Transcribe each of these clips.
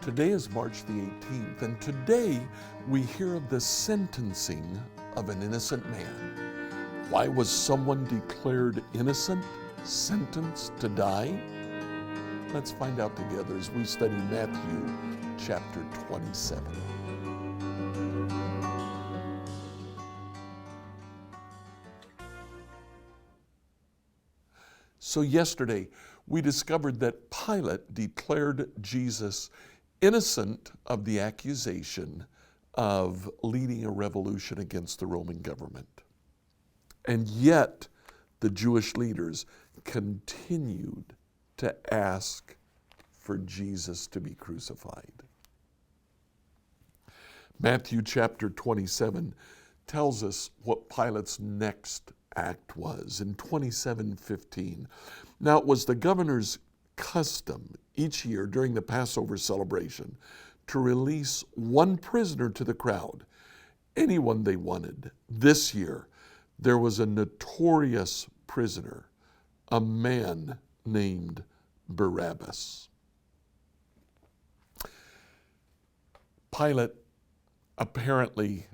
Today is March the 18th, and today we hear of the sentencing of an innocent man. Why was someone declared innocent, sentenced to die? Let's find out together as we study Matthew chapter 27. So yesterday, we discovered that Pilate declared Jesus innocent of the accusation of leading a revolution against the Roman government. And yet, the Jewish leaders continued to ask for Jesus to be crucified. Matthew chapter 27 tells us what Pilate's next act was in 27:15. Now it was the governor's custom each year during the Passover celebration to release one prisoner to the crowd, anyone they wanted. This year, there was a notorious prisoner, a man named Barabbas. Pilate apparently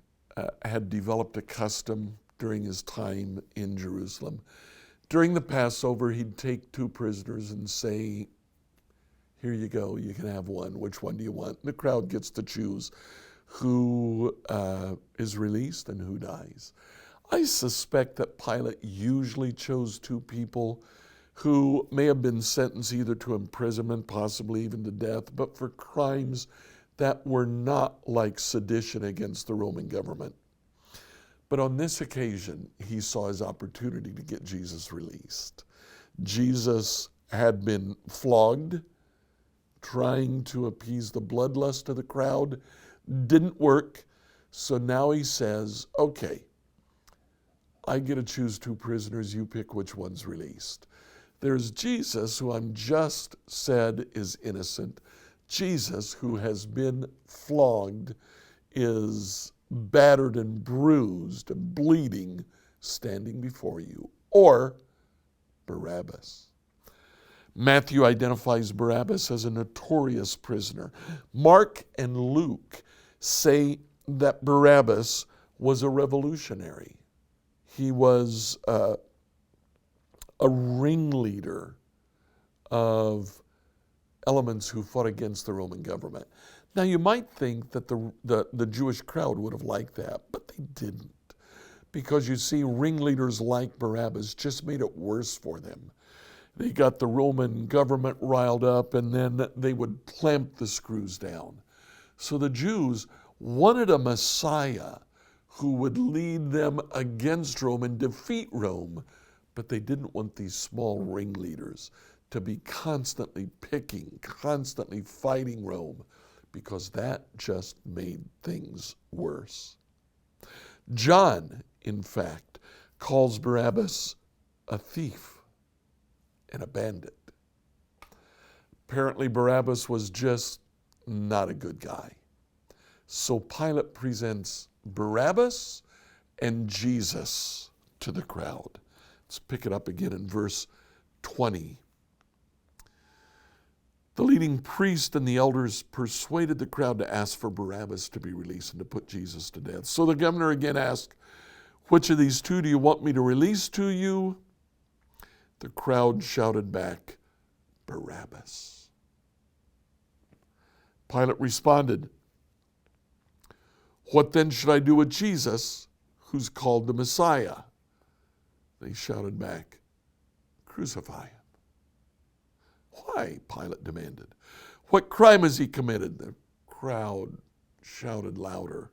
had developed a custom during his time in Jerusalem. During the Passover, he'd take two prisoners and say, "Here you go, you can have one. Which one do you want?" And the crowd gets to choose who is released and who dies. I suspect that Pilate usually chose two people who may have been sentenced either to imprisonment, possibly even to death, but for crimes that were not like sedition against the Roman government. But on this occasion, he saw his opportunity to get Jesus released. Jesus had been flogged, trying to appease the bloodlust of the crowd. Didn't work. So now he says, okay, I get to choose two prisoners. You pick which one's released. There's Jesus, who I'm just said is innocent. Jesus, who has been flogged, is battered and bruised and bleeding, standing before you. Or Barabbas. Matthew identifies Barabbas as a notorious prisoner. Mark and Luke say that Barabbas was a revolutionary. He was a ringleader of elements who fought against the Roman government. Now, you might think that the Jewish crowd would have liked that, but they didn't. Because you see, ringleaders like Barabbas just made it worse for them. They got the Roman government riled up, and then they would clamp the screws down. So the Jews wanted a Messiah who would lead them against Rome and defeat Rome, but they didn't want these small ringleaders to be constantly picking, constantly fighting Rome, because that just made things worse. John, in fact, calls Barabbas a thief and a bandit. Apparently, Barabbas was just not a good guy. So Pilate presents Barabbas and Jesus to the crowd. Let's pick it up again in verse 20. The leading priest and the elders persuaded the crowd to ask for Barabbas to be released and to put Jesus to death. So the governor again asked, "Which of these two do you want me to release to you?" The crowd shouted back, "Barabbas." Pilate responded, "What then should I do with Jesus, who's called the Messiah?" They shouted back, "Crucify him." "Why?" Pilate demanded. "What crime has he committed?" The crowd shouted louder,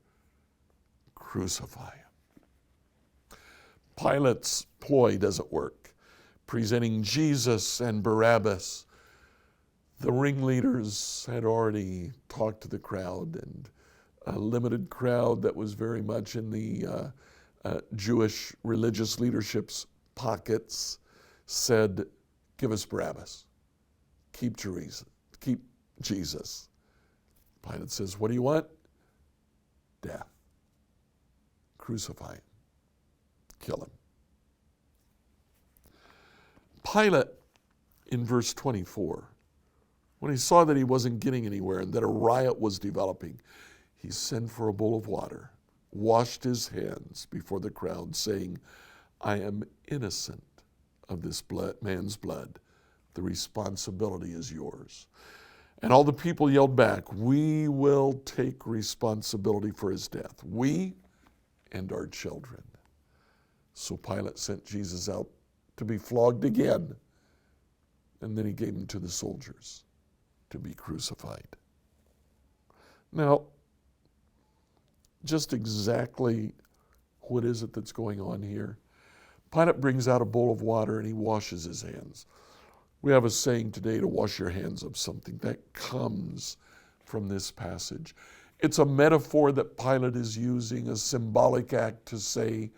"Crucify him." Pilate's ploy doesn't work. Presenting Jesus and Barabbas, the ringleaders had already talked to the crowd, and a limited crowd that was very much in the Jewish religious leadership's pockets said, "Give us Barabbas. Keep Jesus." Pilate says, "What do you want?" "Death. Crucify him. Kill him." Pilate, in verse 24, when he saw that he wasn't getting anywhere and that a riot was developing, he sent for a bowl of water, washed his hands before the crowd, saying, I am innocent of this man's blood. The responsibility is yours. And all the people yelled back, we will take responsibility for his death, we and our children. So Pilate sent Jesus out to be flogged again, and then he gave him to the soldiers to be crucified. Now, just exactly what is it that's going on here? Pilate brings out a bowl of water and he washes his hands. We have a saying today to wash your hands of something that comes from this passage. It's a metaphor that Pilate is using, a symbolic act to say,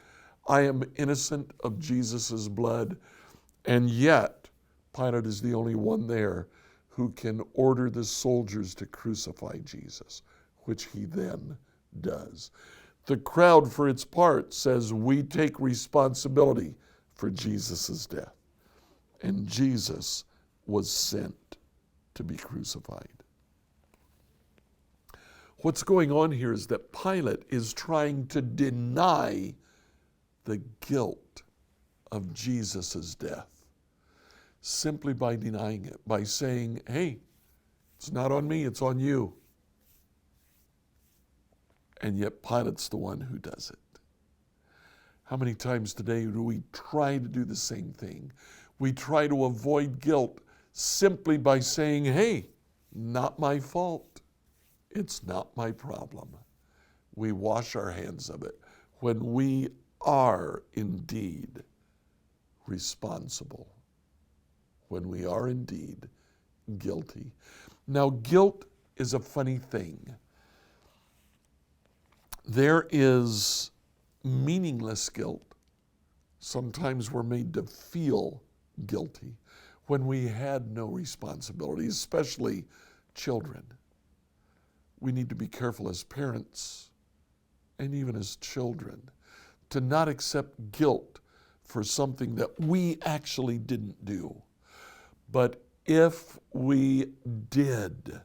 I am innocent of Jesus' blood, and yet Pilate is the only one there who can order the soldiers to crucify Jesus, which he then does. The crowd, for its part, says, we take responsibility for Jesus' death. And Jesus was sent to be crucified. What's going on here is that Pilate is trying to deny the guilt of Jesus' death simply by denying it, by saying, hey, it's not on me, it's on you. And yet Pilate's the one who does it. How many times today do we try to do the same thing? We try to avoid guilt simply by saying, hey, not my fault. It's not my problem. We wash our hands of it when we are indeed responsible, when we are indeed guilty. Now, guilt is a funny thing. There is meaningless guilt. Sometimes we're made to feel guilty when we had no responsibility, especially children. We need to be careful as parents and even as children to not accept guilt for something that we actually didn't do. But if we did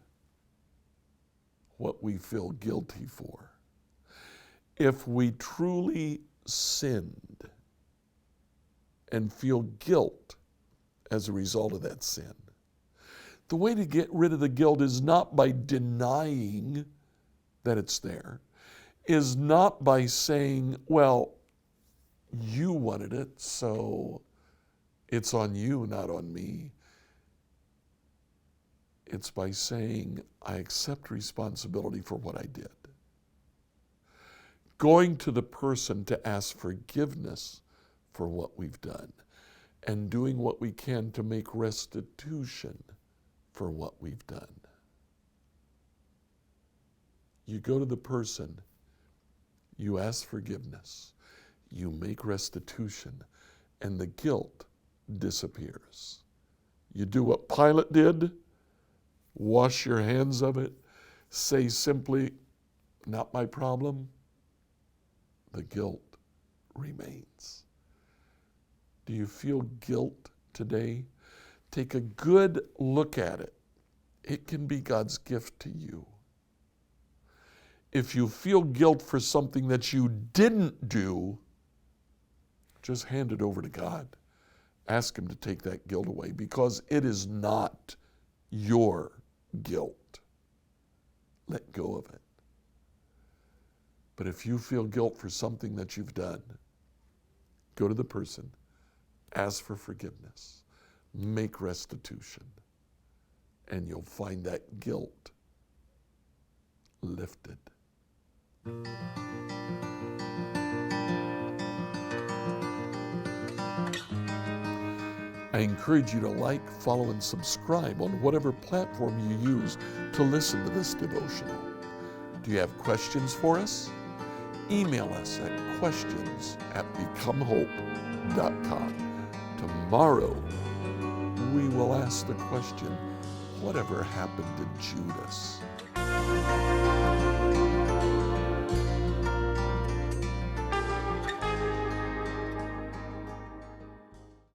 what we feel guilty for, if we truly sinned and feel guilt as a result of that sin, the way to get rid of the guilt is not by denying that it's there, is not by saying, well, you wanted it, so it's on you, not on me. It's by saying, I accept responsibility for what I did. Going to the person to ask forgiveness for what we've done, and doing what we can to make restitution for what we've done. You go to the person, you ask forgiveness, you make restitution, and the guilt disappears. You do what Pilate did, wash your hands of it, say simply, not my problem. The guilt remains. Do you feel guilt today? Take a good look at it. It can be God's gift to you. If you feel guilt for something that you didn't do, just hand it over to God. Ask Him to take that guilt away, because it is not your guilt. Let go of it. But if you feel guilt for something that you've done, go to the person, ask for forgiveness, make restitution, and you'll find that guilt lifted. I encourage you to like, follow, and subscribe on whatever platform you use to listen to this devotional. Do you have questions for us? Email us at questions@becomehope.com. Tomorrow, we will ask the question, whatever happened to Judas?